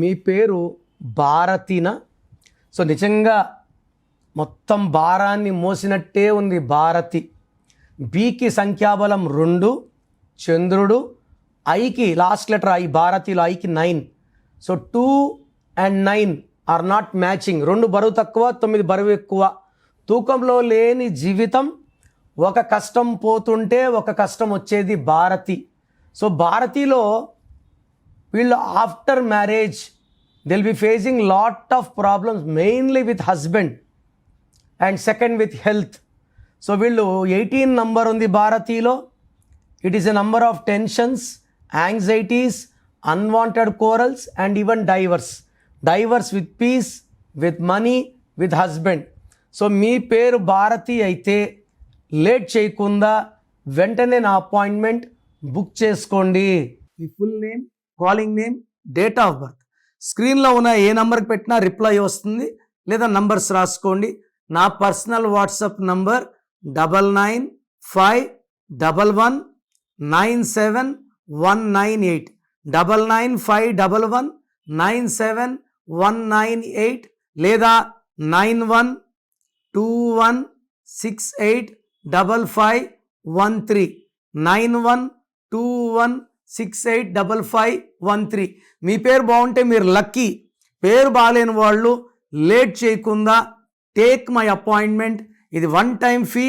మీ పేరు భారతిన? సో నిజంగా మొత్తం భారాన్ని మోసినట్టే ఉంది భారతి. బికి సంఖ్యాబలం 2, చంద్రుడు, ఐకి లాస్ట్ లెటర్ ఐ, భారతిలో ఐకి 9. So 2 and 9 are not matching. 2 బరువు తక్కువ, 9 బరువు ఎక్కువ. తూకంలో లేని జీవితం, ఒక కష్టం పోతుంటే ఒక కష్టం వచ్చేది భారతి. సో భారతిలో వీళ్ళు after marriage will be facing lot of problems, mainly with husband and second with health. So వీళ్ళు 18 నంబర్ ఉంది భారతీలో. It is a number of tensions, anxieties, unwanted quarrels and even divorce with peace, with money, with husband. So మీ పేరు భారతి అయితే late చేయకుండా వెంటనే నా appointment book చేసుకోండి. మీ full name, calling name, date of birth, స్క్రీన్లో ఉన్న ఏ నెంబర్కి పెట్టినా రిప్లై వస్తుంది, లేదా నంబర్స్ రాసుకోండి. నా పర్సనల్ వాట్సాప్ నంబర్ 9951197198, 9951197198, లేదా 9121685513, 9121685513. మీ పేరు బాగుంటే మీరు లక్కీ. పేరు బాగాలేని వాళ్ళు లేట్ చేయకుండా టేక్ మై అపాయింట్మెంట్. ఇది 1 time fee,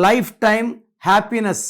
life time happiness.